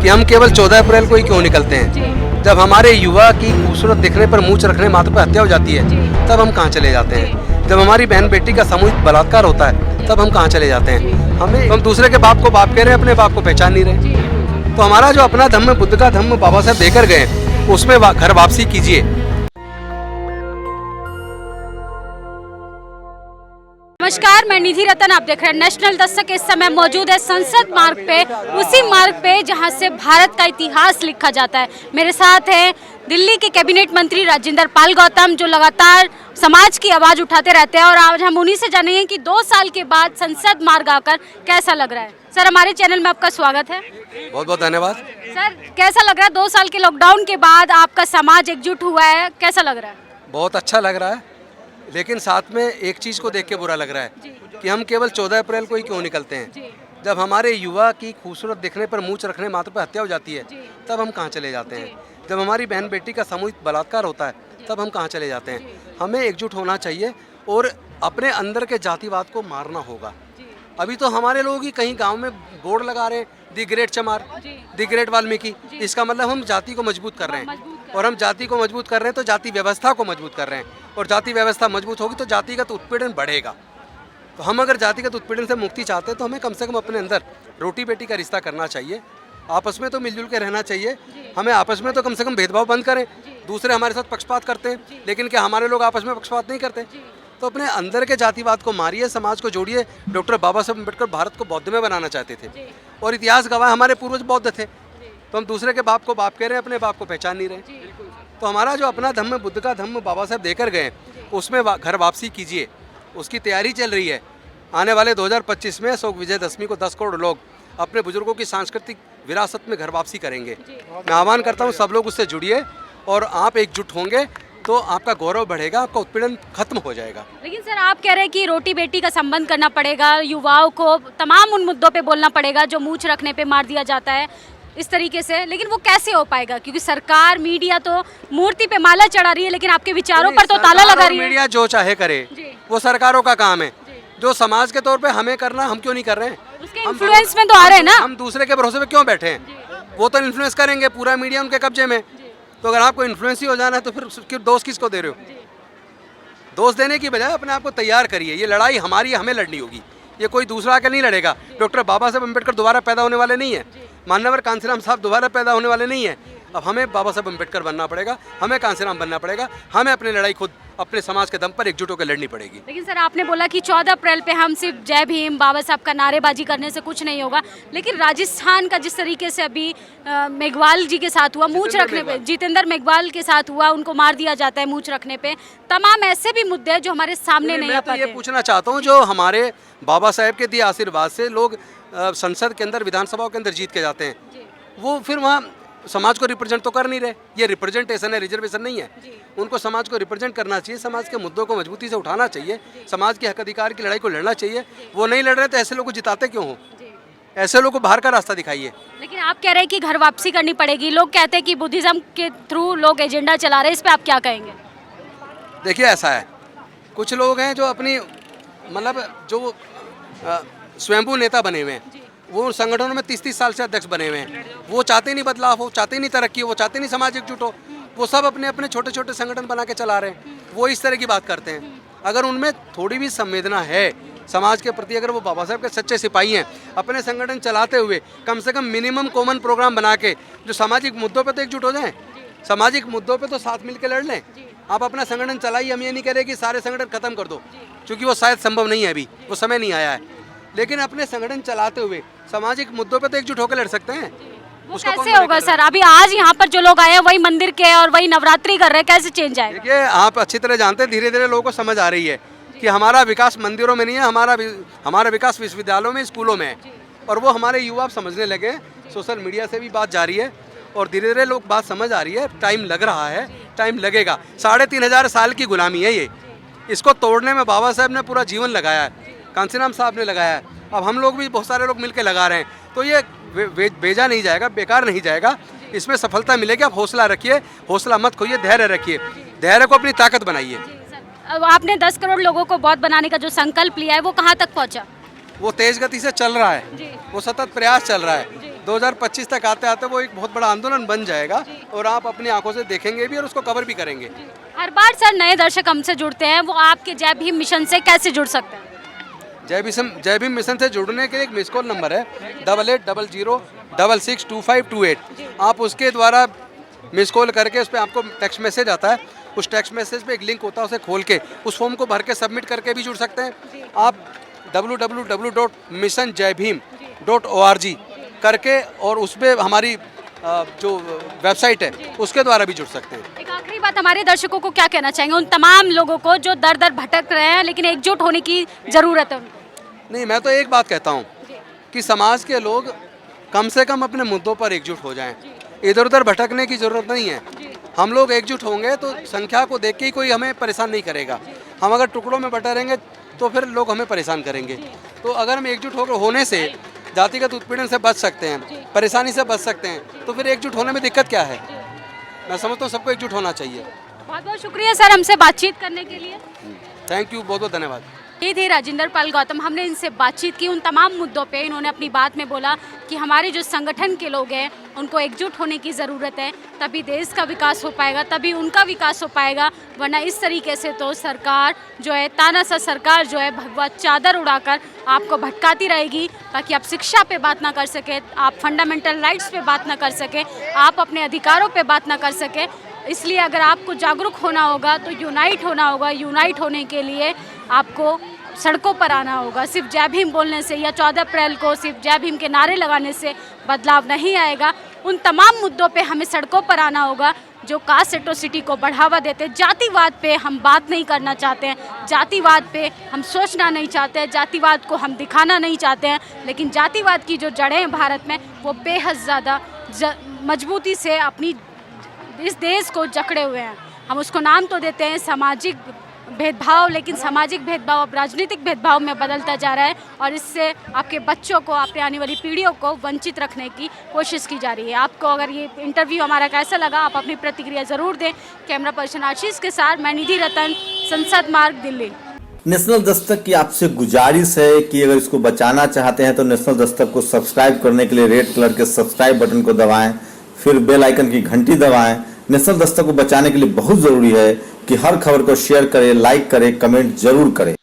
कि हम केवल 14 अप्रैल को ही क्यों निकलते हैं। जब हमारे युवा की खूबसूरत दिखने पर मूंछ रखने मात्र पर हत्या हो जाती है तब हम कहाँ चले जाते हैं। जब हमारी बहन बेटी का सामूहिक बलात्कार होता है तब हम कहाँ चले जाते हैं। हम दूसरे के बाप को बाप कह रहे हैं, अपने बाप को पहचान नहीं रहे। तो हमारा जो अपना धम्म, बुद्ध का धम्म बाबा साहब देकर गए, उसमें घर वापसी कीजिए। नमस्कार, मैं निधि रतन, आप देख रहे हैं नेशनल दस्तक। इस समय मौजूद है संसद मार्ग पे, उसी मार्ग पे जहां से भारत का इतिहास लिखा जाता है। मेरे साथ है दिल्ली के कैबिनेट मंत्री राजेंद्र पाल गौतम, जो लगातार समाज की आवाज उठाते रहते हैं। और आज हम उन्हीं से जानेंगे कि 2 साल के बाद संसद मार्ग आकर कैसा लग रहा है। सर, हमारे चैनल में आपका स्वागत है। बहुत बहुत धन्यवाद। सर, कैसा लग रहा है 2 साल के लॉकडाउन के बाद आपका समाज एकजुट हुआ है, कैसा लग रहा है? बहुत अच्छा लग रहा है, लेकिन साथ में एक चीज़ को देख के बुरा लग रहा है कि हम केवल 14 अप्रैल को ही क्यों निकलते हैं। जब हमारे युवा की खूबसूरत दिखने पर मूंछ रखने मात्र पर हत्या हो जाती है तब हम कहाँ चले जाते हैं। जब हमारी बहन बेटी का सामूहिक बलात्कार होता है तब हम कहाँ चले जाते हैं। हमें एकजुट होना चाहिए और अपने अंदर के जातिवाद को मारना होगा। अभी तो हमारे लोग ही कहीं गांव में बोर्ड लगा रहे हैं, दी ग्रेट चमार, दी ग्रेट वाल्मीकि। इसका मतलब हम जाति को मजबूत कर रहे हैं, और हम जाति को मजबूत कर रहे हैं तो जाति व्यवस्था को मजबूत कर रहे हैं, और जाति व्यवस्था मजबूत होगी तो जातिगत उत्पीड़न बढ़ेगा। तो हम अगर जातिगत उत्पीड़न से मुक्ति चाहते हैं तो हमें कम से कम अपने अंदर रोटी बेटी का रिश्ता करना चाहिए। आपस में तो मिलजुल के रहना चाहिए। हमें आपस में तो कम से कम भेदभाव बंद करें। दूसरे हमारे साथ पक्षपात करते हैं, लेकिन क्या हमारे लोग आपस में पक्षपात नहीं करते? तो अपने अंदर के जातिवाद को मारिए, समाज को जोड़िए। डॉक्टर बाबा साहब अम्बेडकर भारत को बौद्ध में बनाना चाहते थे, और इतिहास गवाह हमारे पूर्वज बौद्ध थे। तो हम दूसरे के बाप को बाप कह रहे हैं, अपने बाप को पहचान नहीं रहे। तो हमारा जो अपना धम्म, बुद्ध का धम्म बाबा साहब देकर गए, उसमें घर वापसी कीजिए। उसकी तैयारी चल रही है। आने वाले 2025 में अशोक विजयदशमी को 10 करोड़ लोग अपने बुजुर्गों की सांस्कृतिक विरासत में घर वापसी करेंगे। मैं आह्वान करता हूँ सब लोग उससे जुड़िए, और आप एकजुट होंगे तो आपका गौरव बढ़ेगा, आपका उत्पीड़न खत्म हो जाएगा। लेकिन सर, आप कह रहे हैं कि रोटी बेटी का संबंध करना पड़ेगा, युवाओं को तमाम उन मुद्दों पे बोलना पड़ेगा जो मूंछ रखने पे मार दिया जाता है इस तरीके से। लेकिन वो कैसे हो पाएगा? क्योंकि सरकार, मीडिया तो मूर्ति पे माला चढ़ा रही है, लेकिन आपके विचारों पर तो ताला लगा रही है। मीडिया जो चाहे करे, वो सरकारों का काम है। जो समाज के तौर पे हमें करना, हम क्यों नहीं कर रहे हैं? उसके इन्फ्लुएंस में तो आ रहे हैं ना। हम दूसरे के भरोसे पे क्यों बैठे हैं? वो तो इन्फ्लुएंस करेंगे, पूरा मीडिया उनके कब्जे में। तो अगर आपको इन्फ्लुएंस ही हो जाना है तो फिर दोष किसको दे रहे हो? दोष देने की बजाय अपने आप को तैयार करिए। ये लड़ाई हमारी, हमें लड़नी होगी। ये कोई दूसरा आकर नहीं लड़ेगा। डॉक्टर बाबा साहब अम्बेडकर दोबारा पैदा होने वाले नहीं है। मान्यवर कांसीराम साहब दोबारा पैदा होने वाले नहीं है। अब हमें बाबा साहब अम्बेडकर बनना पड़ेगा, हमें कांसीराम बनना पड़ेगा। हमें अपनी लड़ाई खुद अपने समाज के दम पर एकजुट होकर लड़नी पड़ेगी। लेकिन सर, आपने बोला कि 14 अप्रैल पे हम सिर्फ जय भीम बाबा साहब का नारेबाजी करने से कुछ नहीं होगा। लेकिन राजस्थान का जिस तरीके से अभी मेघवाल जी के साथ हुआ, मूंछ रखने पे, जितेंद्र मेघवाल के साथ हुआ, उनको मार दिया जाता है मूंछ रखने पे, तमाम ऐसे भी मुद्दे हैं जो हमारे सामने नहीं आ पाते। ये पूछना चाहता हूँ, जो हमारे बाबा साहब के दिए आशीर्वाद से लोग संसद के अंदर, विधानसभाओं के अंदर जीत के जाते हैं, वो फिर वहाँ समाज को रिप्रेजेंट तो कर नहीं रहे। ये रिप्रेजेंटेशन है, रिजर्वेशन नहीं है। उनको समाज को रिप्रेजेंट करना चाहिए, समाज के मुद्दों को मजबूती से उठाना चाहिए, समाज के हक अधिकार की लड़ाई को लड़ना चाहिए। वो नहीं लड़ रहे तो ऐसे लोग को जिताते क्यों हो? ऐसे लोगों को बाहर का रास्ता दिखाइए। लेकिन आप कह रहे हैं कि घर वापसी करनी पड़ेगी। लोग कहते हैं कि बुद्धिज्म के थ्रू लोग एजेंडा चला रहे हैं, इस पर आप क्या कहेंगे? देखिए, ऐसा है, कुछ लोग हैं जो अपनी मतलब जो स्वयंभू नेता बने हुए हैं, वो संगठनों में 30-30 साल से अध्यक्ष बने हुए हैं। वो चाहते नहीं बदलाव हो, चाहते नहीं तरक्की हो, वो चाहते नहीं समाज एकजुट हो। वो सब अपने अपने छोटे छोटे संगठन बना के चला रहे हैं। वो इस तरह की बात करते हैं। अगर उनमें थोड़ी भी संवेदना है समाज के प्रति, अगर वो बाबा साहब के सच्चे सिपाही हैं, अपने संगठन चलाते हुए कम से कम मिनिमम कॉमन प्रोग्राम बना के जो सामाजिक मुद्दों पर तो एकजुट हो जाएं, सामाजिक मुद्दों पर तो साथ मिल के लड़ लें। आप अपना संगठन चलाइए। हम ये नहीं कह रहे कि सारे संगठन खत्म कर दो, क्योंकि वो शायद संभव नहीं है, अभी वो समय नहीं आया है। लेकिन अपने संगठन चलाते हुए सामाजिक मुद्दों पे तो एकजुट होकर लड़ सकते हैं। वो कैसे होगा सर? अभी आज यहाँ पर जो लोग आए हैं वही मंदिर के और वही नवरात्रि कर रहे हैं, कैसे चेंज आएगा? देखिए, आप अच्छी तरह जानते हैं, धीरे धीरे लोगों को समझ आ रही है कि हमारा विकास मंदिरों में नहीं है, हमारा विकास विश्वविद्यालयों में, स्कूलों में है। और वो हमारे युवा आप समझने लगे। सोशल मीडिया से भी बात जारी है और धीरे धीरे लोग बात समझ आ रही है। टाइम लग रहा है, टाइम लगेगा। 3500 साल की गुलामी है ये। इसको तोड़ने में बाबा साहब ने पूरा जीवन लगाया है, कांसीराम साहब ने लगाया है, अब हम लोग भी बहुत सारे लोग मिलकर लगा रहे हैं। तो ये भेजा नहीं जाएगा, बेकार नहीं जाएगा। इसमें सफलता मिलेगी। आप हौसला रखिए, हौसला मत खोइए, धैर्य रखिए, धैर्य को अपनी ताकत बनाइए। आपने 10 करोड़ लोगों को बौद्ध बनाने का जो संकल्प लिया है वो कहाँ तक पहुँचा? वो तेज गति से चल रहा है, वो सतत प्रयास चल रहा है। 2025 तक आते आते वो एक बहुत बड़ा आंदोलन बन जाएगा और आप अपनी आंखों से देखेंगे भी और उसको कवर भी करेंगे। हर बार सर नए दर्शक हमसे जुड़ते हैं, वो आपके जय भीम मिशन से कैसे जुड़ सकते हैं? जय भीम मिशन से जुड़ने के लिए एक मिस कॉल नंबर है 8800662528। आप उसके द्वारा मिस कॉल करके उस पर आपको टेक्स्ट मैसेज आता है, उस टेक्स्ट मैसेज पे एक लिंक होता है, उसे खोल के उस फॉर्म को भर के सबमिट करके भी जुड़ सकते हैं। आप www.missionjaybhim.org करके और उस पर हमारी जो वेबसाइट है उसके द्वारा भी जुड़ सकते हैं। एक आखिरी बात, हमारे दर्शकों को क्या कहना चाहेंगे उन तमाम लोगों को जो दर दर भटक रहे हैं लेकिन एकजुट होने की ज़रूरत है उनको? नहीं, मैं तो एक बात कहता हूँ कि समाज के लोग कम से कम अपने मुद्दों पर एकजुट हो जाएं। इधर उधर भटकने की ज़रूरत नहीं है। हम लोग एकजुट होंगे तो संख्या को देख के ही कोई हमें परेशान नहीं करेगा। हम अगर टुकड़ों में बटा रहेंगे तो फिर लोग हमें परेशान करेंगे। तो अगर हम एकजुट होने से जातिगत उत्पीड़न से बच सकते हैं, परेशानी से बच सकते हैं, तो फिर एकजुट होने में दिक्कत क्या है? मैं समझता हूँ सबको एकजुट होना चाहिए। बहुत बहुत शुक्रिया सर हमसे बातचीत करने के लिए। थैंक यू, बहुत बहुत धन्यवाद। ये थे राजेंद्र पाल गौतम। हमने इनसे बातचीत की उन तमाम मुद्दों पे। इन्होंने अपनी बात में बोला कि हमारे जो संगठन के लोग हैं उनको एकजुट होने की ज़रूरत है, तभी देश का विकास हो पाएगा, तभी उनका विकास हो पाएगा। वरना इस तरीके से तो सरकार जो है, तानाशाह सरकार जो है, भगवा चादर उड़ाकर आपको भटकाती रहेगी ताकि आप शिक्षा पे बात ना कर सके, आप फंडामेंटल राइट्स पे बात ना कर सके, आप अपने अधिकारों पे बात ना कर सके। इसलिए अगर आपको जागरूक होना होगा तो यूनाइट होना होगा। यूनाइट होने के लिए आपको सड़कों पर आना होगा। सिर्फ जय भीम बोलने से या 14 अप्रैल को सिर्फ जय भीम के नारे लगाने से बदलाव नहीं आएगा। उन तमाम मुद्दों पे हमें सड़कों पर आना होगा जो कास्ट एट्रोसिटी को बढ़ावा देते। जातिवाद पे हम बात नहीं करना चाहते हैं, जातिवाद पे हम सोचना नहीं चाहते हैं, जातिवाद को हम दिखाना नहीं चाहते हैं। लेकिन जातिवाद की जो जड़ें हैं भारत में वो बेहद ज़्यादा मजबूती से अपनी इस देश को जकड़े हुए हैं। हम उसको नाम तो देते हैं सामाजिक भेदभाव, लेकिन सामाजिक भेदभाव अब राजनीतिक भेदभाव में बदलता जा रहा है और इससे आपके बच्चों को, आपके आने वाली पीढ़ियों को वंचित रखने की कोशिश की जा रही है। आपको अगर ये इंटरव्यू हमारा कैसा लगा, आप अपनी प्रतिक्रिया ज़रूर दें। कैमरा पर्सन आशीष के साथ मैं निधि रतन, संसद मार्ग, दिल्ली। नेशनल दस्तक की आपसे गुजारिश है कि अगर इसको बचाना चाहते हैं तो नेशनल दस्तक को सब्सक्राइब करने के लिए रेड कलर के सब्सक्राइब बटन को दबाएं, फिर बेल आइकन की घंटी दबाएं। नेशनल दस्तक को बचाने के लिए बहुत जरूरी है कि हर खबर को शेयर करें, लाइक करें, कमेंट जरूर करें।